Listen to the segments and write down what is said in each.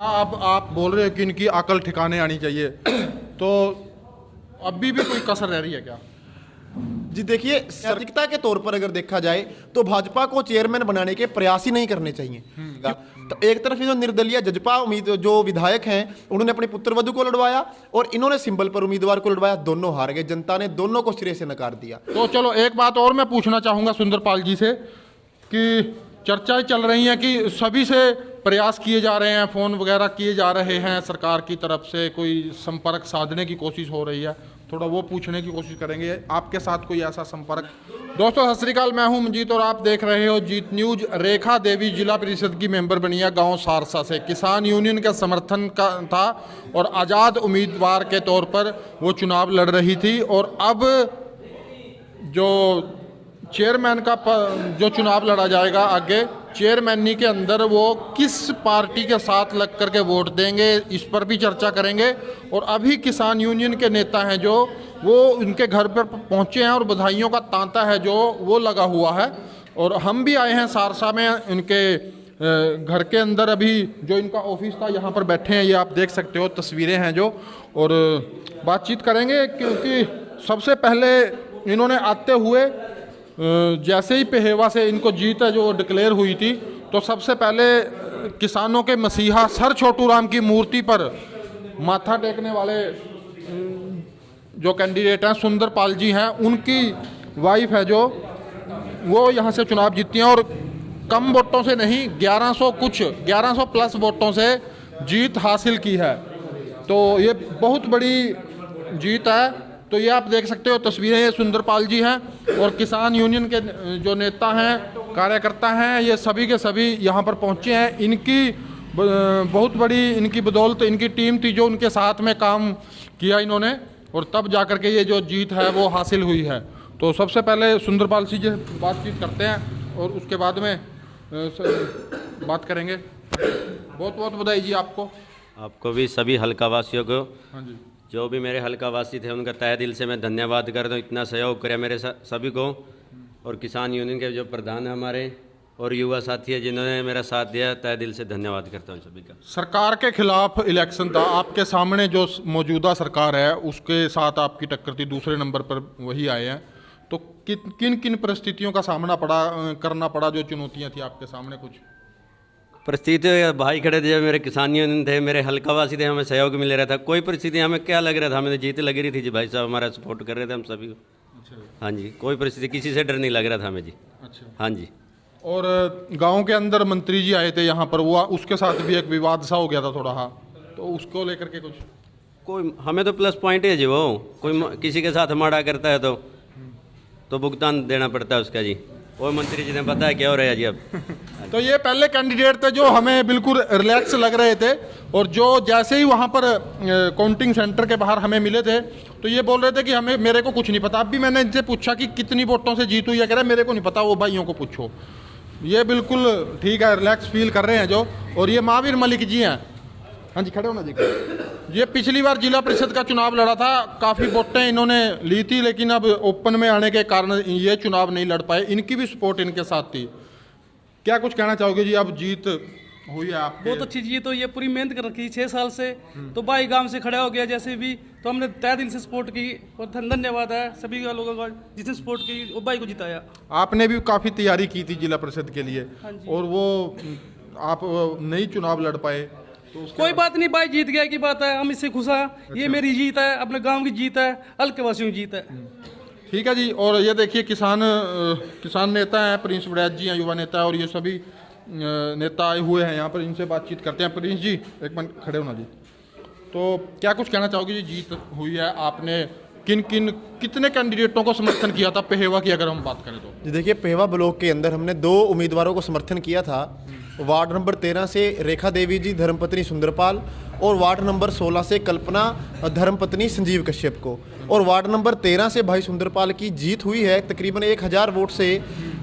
आप बोल रहे हो कि इनकी अकल ठिकाने आनी चाहिए, तो अभी भी कोई कसर रह रही है क्या? जी देखिए, नैतिकता के तौर पर अगर देखा जाए तो भाजपा को चेयरमैन बनाने के प्रयास ही नहीं करने चाहिए। तो एक तरफ ये जो निर्दलीय जजपा जो विधायक हैं उन्होंने अपने पुत्रवधू को लड़वाया और इन्होंने सिंबल पर उम्मीदवार को लड़वाया, दोनों हार गए। जनता ने दोनों को सिरे से नकार दिया। तो चलो एक बात और मैं पूछना चाहूँगा सुंदरपाल जी से कि चर्चाएं चल रही हैं कि सभी से प्रयास किए जा रहे हैं, फ़ोन वगैरह किए जा रहे हैं, सरकार की तरफ से कोई संपर्क साधने की कोशिश हो रही है, थोड़ा वो पूछने की कोशिश करेंगे आपके साथ कोई ऐसा संपर्क। दोस्तों सत श्री अकाल, मैं हूं मंजीत और आप देख रहे हो जीत न्यूज। रेखा देवी जिला परिषद की मेंबर बनी है गांव सारसा से। किसान यूनियन का समर्थन का था और आज़ाद उम्मीदवार के तौर पर वो चुनाव लड़ रही थी और अब जो चेयरमैन का जो चुनाव लड़ा जाएगा आगे, चेयरमैनी के अंदर वो किस पार्टी के साथ लग करके वोट देंगे इस पर भी चर्चा करेंगे। और अभी किसान यूनियन के नेता हैं जो वो उनके घर पर पहुंचे हैं और बधाइयों का तांता है जो वो लगा हुआ है। और हम भी आए हैं सारसा में, इनके घर के अंदर अभी जो इनका ऑफिस था यहाँ पर बैठे हैं, ये आप देख सकते हो, तस्वीरें हैं जो, और बातचीत करेंगे। क्योंकि सबसे पहले इन्होंने आते हुए जैसे ही पेहेवा से इनको जीत है जो डिक्लेयर हुई थी, तो सबसे पहले किसानों के मसीहा सर छोटू राम की मूर्ति पर माथा टेकने वाले जो कैंडिडेट हैं सुंदरपाल जी हैं, उनकी वाइफ है जो वो यहाँ से चुनाव जीती हैं और कम वोटों से नहीं 1100 प्लस वोटों से जीत हासिल की है। तो ये बहुत बड़ी जीत है। तो ये आप देख सकते हो तस्वीरें, ये सुंदरपाल जी हैं और किसान यूनियन के जो नेता हैं, कार्यकर्ता हैं, ये सभी के सभी यहाँ पर पहुँचे हैं। इनकी बहुत बड़ी इनकी बदौलत इनकी टीम थी जो उनके साथ में काम किया इन्होंने, और तब जा कर के ये जो जीत है वो हासिल हुई है। तो सबसे पहले सुंदरपाल जी से बातचीत करते हैं और उसके बाद में बात करेंगे। बहुत बहुत बधाई जी आपको। आपको भी, सभी हल्का वासियों को। हाँ जी। जो भी मेरे हल्का वासी थे उनका तहे दिल से मैं धन्यवाद करता हूँ, इतना सहयोग करे मेरे सभी को। और किसान यूनियन के जो प्रधान हैं हमारे और युवा साथी हैं जिन्होंने मेरा साथ दिया, तहे दिल से धन्यवाद करता हूँ सभी का। सरकार के खिलाफ इलेक्शन था, आपके सामने जो मौजूदा सरकार है उसके साथ आपकी टक्कर थी, दूसरे नंबर पर वही आए हैं। तो किन किन परिस्थितियों का सामना करना पड़ा, जो चुनौतियाँ थी आपके सामने? कुछ परिस्थिति, भाई खड़े थे, मेरे किसान यूनियन थे, मेरे हल्कावासी थे, हमें सहयोग मिल रहा था। कोई परिस्थिति हमें क्या लग रहा था, हमें जीत लग रही थी जी, भाई साहब हमारा सपोर्ट कर रहे थे हम सभी को। अच्छा। हाँ जी, कोई परिस्थिति किसी से डर नहीं लग रहा था हमें जी। अच्छा। हाँ जी। और गांव के अंदर मंत्री जी आए थे यहाँ पर, वो उसके साथ भी एक विवाद सा हो गया था थोड़ा। हाँ, तो उसको लेकर के कुछ? कोई हमें तो प्लस पॉइंट है जी, वो कोई किसी के साथ माड़ा करता है तो भुगतान देना पड़ता है उसका जी। वो मंत्री जी ने पता है क्या हो रहा है जी अब। तो ये पहले कैंडिडेट थे जो हमें बिल्कुल रिलैक्स लग रहे थे, और जो जैसे ही वहाँ पर काउंटिंग सेंटर के बाहर हमें मिले थे तो ये बोल रहे थे कि मेरे को कुछ नहीं पता। अब भी मैंने इनसे पूछा कि कितनी वोटों से जीत हुई है, कह रहे मेरे को नहीं पता, वो भाइयों को पूछो। ये बिल्कुल ठीक है, रिलैक्स फील कर रहे हैं जो। और ये महावीर मलिक जी हैं। हाँ जी, खड़े होना जी। ये पिछली बार जिला परिषद का चुनाव लड़ा था, काफ़ी वोटें इन्होंने ली थी, लेकिन अब ओपन में आने के कारण ये चुनाव नहीं लड़ पाए। इनकी भी सपोर्ट इनके साथ थी। क्या कुछ कहना चाहोगे जी? अब जीत हुई है आपके। बहुत अच्छी जीत हुई है, पूरी मेहनत कर रखी 6 साल से। तो भाई गांव से खड़ा हो गया जैसे भी, तो हमने तहे दिल से सपोर्ट की और धन्यवाद है सभी का लोगों का जिसने सपोर्ट की और भाई को जिताया। आपने भी काफ़ी तैयारी की थी जिला परिषद के लिए। हाँ जी। और वो आप नहीं चुनाव लड़ पाए, तो कोई बात नहीं, भाई जीत गया की बात है, हम इससे खुश हैं। ये मेरी जीत है, अपने गांव की जीत है, हल्के वासियों की जीत है। ठीक है जी। और ये देखिए किसान नेता हैं, प्रिंस वड़ैच जी हैं, युवा नेता है, और ये सभी नेता आए हुए हैं यहाँ पर, इनसे बातचीत करते हैं। प्रिंस जी एक मिनट खड़े होना जी। तो क्या कुछ कहना चाहोगे जी? जीत हुई है, आपने कितने कैंडिडेटों को समर्थन किया था पेहेवा की अगर हम बात करें तो? जी देखिए, पेहेवा ब्लॉक के अंदर हमने 2 उम्मीदवारों को समर्थन किया था। वार्ड नंबर 13 से रेखा देवी जी धर्मपत्नी सुंदरपाल, और वार्ड नंबर 16 से कल्पना धर्मपत्नी संजीव कश्यप को। और वार्ड नंबर 13 से भाई सुंदरपाल की जीत हुई है तकरीबन 1000 वोट से।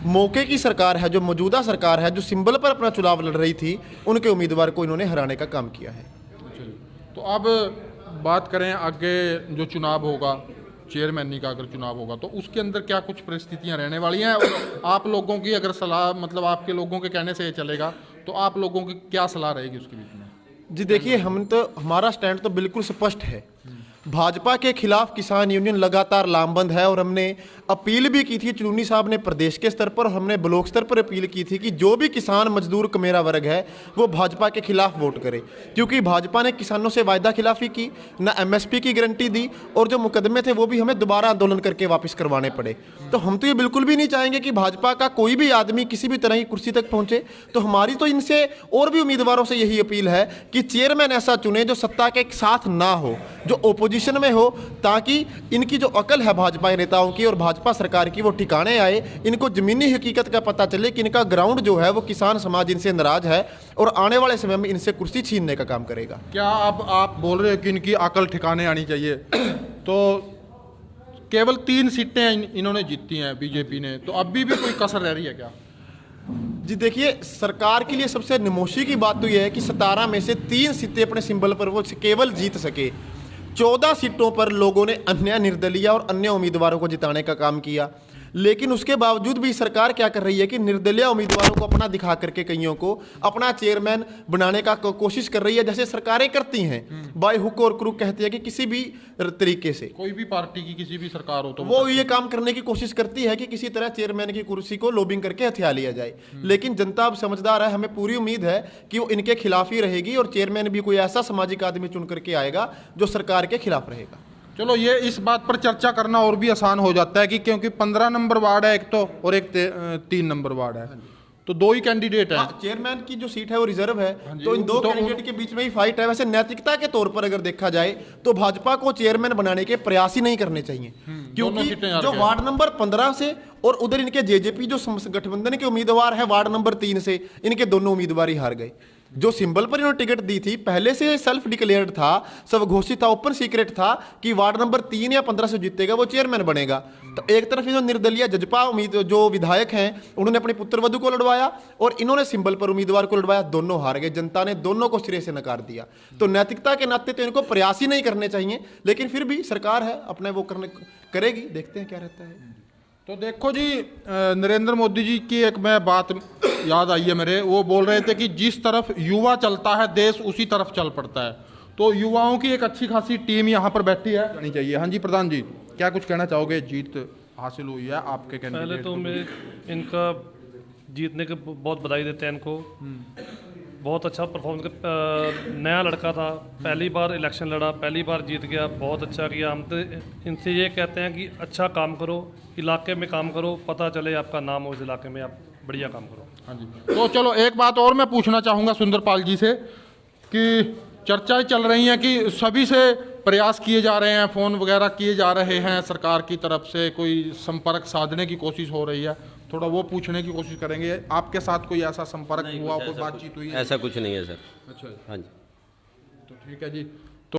मौके की सरकार है, जो मौजूदा सरकार है, जो सिंबल पर अपना चुनाव लड़ रही थी, उनके उम्मीदवार को इन्होंने हराने का काम किया है। तो अब बात करें आगे जो चुनाव होगा, चेयरमैनी का अगर चुनाव होगा, तो उसके अंदर क्या कुछ परिस्थितियां रहने वाली हैं? और आप लोगों की अगर सलाह, मतलब आपके लोगों के कहने से ये चलेगा, तो आप लोगों की क्या सलाह रहेगी उसके बीच में? जी देखिए, हम तो हमारा स्टैंड तो बिल्कुल स्पष्ट है। भाजपा के खिलाफ किसान यूनियन लगातार लामबंद है और हमने अपील भी की थी चुन्नी साहब ने प्रदेश के स्तर पर, और हमने ब्लॉक स्तर पर अपील की थी कि जो भी किसान मजदूर मेरा वर्ग है वो भाजपा के खिलाफ वोट करे, क्योंकि भाजपा ने किसानों से वायदा खिलाफी की, ना एमएसपी की गारंटी दी, और जो मुकदमे थे वो भी हमें दोबारा आंदोलन करके वापस करवाने पड़े। तो हम तो ये बिल्कुल भी नहीं चाहेंगे कि भाजपा का कोई भी आदमी किसी भी तरह की कुर्सी तक पहुंचे। तो हमारी तो इनसे और भी उम्मीदवारों से यही अपील है कि चेयरमैन ऐसा चुने जो सत्ता के साथ ना हो, जो ओपोजिशन में हो, ताकि इनकी जो अकल है भाजपा के नेताओं की और भाजपा सरकार की वो ठिकाने आए, इनको ज़मीनी हकीकत का पता चले कि इनका ग्राउंड जो है वो किसान समाज इनसे नाराज है और आने वाले समय में इनसे कुर्सी छीनने का काम करेगा। क्या अब आप बोल रहे हो कि इनकी अकल ठिकाने आनी चाहिए? तो केवल 3 सीटें इन्होंने जीती हैं बीजेपी ने, तो अभी भी कोई कसर रह रही है क्या? जी देखिए, सरकार के लिए सबसे नमोशी की बात तो यह है कि 17 में से 3 सीटें अपने सिंबल पर वो केवल जीत सके। 14 सीटों पर लोगों ने अन्य निर्दलीय और अन्य उम्मीदवारों को जिताने का काम किया, लेकिन उसके बावजूद भी सरकार क्या कर रही है कि निर्दलीय उम्मीदवारों को अपना दिखा करके कईयों को अपना चेयरमैन बनाने का कोशिश कर रही है, जैसे सरकारें करती हैं, बाय हुक और क्रुक कहती है कि किसी भी तरीके से कोई भी पार्टी की किसी भी सरकार हो तो वो ये काम करने की कोशिश करती है कि किसी तरह चेयरमैन की कुर्सी को लॉबिंग करके हथिया लिया जाए। लेकिन जनता अब समझदार है, हमें पूरी उम्मीद है कि वो इनके खिलाफ ही रहेगी और चेयरमैन भी कोई ऐसा सामाजिक आदमी चुन करके आएगा जो सरकार के खिलाफ रहेगा। चलो, ये इस बात पर चर्चा करना और भी आसान हो जाता है कि क्योंकि 15 नंबर वार्ड है एक तो, और एक 3 नंबर वार्ड है, तो 2 ही कैंडिडेट हैं। चेयरमैन की जो सीट है वो रिजर्व है, तो इन 2 कैंडिडेट के बीच में ही फाइट है। वैसे नैतिकता के तौर पर अगर देखा जाए तो भाजपा को चेयरमैन बनाने के प्रयास ही नहीं करने चाहिए, क्योंकि जो वार्ड नंबर 15 से और उधर इनके जेजेपी जो गठबंधन के उम्मीदवार है वार्ड नंबर 3 से, इनके दोनों उम्मीदवार ही हार गए। जो सिंबल पर इन्होंने टिकट दी थी पहले से सेल्फ डिक्लेयर्ड था, सब घोषित था, ओपन सीक्रेट था कि वार्ड नंबर 3 या 15 से जीतेगा वो चेयरमैन बनेगा। तो एक तरफ इन्होंने निर्दलीय जजपा जो विधायक हैं उन्होंने अपनी पुत्रवधू को लड़वाया और इन्होंने सिंबल पर उम्मीदवार को लड़वाया, दोनों हार गए। जनता ने दोनों को सिरे से नकार दिया। तो नैतिकता के नाते तो इनको प्रयास ही नहीं करने चाहिए, लेकिन फिर भी सरकार है अपने वो करेगी, देखते हैं क्या रहता है। तो देखो जी, नरेंद्र मोदी जी की एक मैं बात याद आई है मेरे, वो बोल रहे थे कि जिस तरफ युवा चलता है देश उसी तरफ चल पड़ता है। तो युवाओं की एक अच्छी खासी टीम यहाँ पर बैठी है, होनी चाहिए। हाँ जी प्रधान जी, क्या कुछ कहना चाहोगे? जीत हासिल हुई है आपके कैंडिडेट। पहले तो मैं इनका जीतने के बहुत बधाई देते हैं इनको। बहुत अच्छा परफॉर्मेंस कर, नया लड़का था, पहली बार इलेक्शन लड़ा, पहली बार जीत गया, बहुत अच्छा किया। हम तो इनसे ये कहते हैं कि अच्छा काम करो, इलाके में काम करो, पता चले आपका नाम हो इस इलाके में, आप बढ़िया काम करो। हाँ जी। तो चलो, एक बात और मैं पूछना चाहूँगा सुंदरपाल जी से कि चर्चाएं चल रही हैं कि सभी से प्रयास किए जा रहे हैं, फ़ोन वगैरह किए जा रहे हैं, सरकार की तरफ से कोई संपर्क साधने की कोशिश हो रही है, थोड़ा वो पूछने की कोशिश करेंगे। आपके साथ कोई ऐसा संपर्क हुआ, कोई बातचीत हुई? ऐसा कुछ नहीं है सर। अच्छा, हाँ जी। तो ठीक है जी।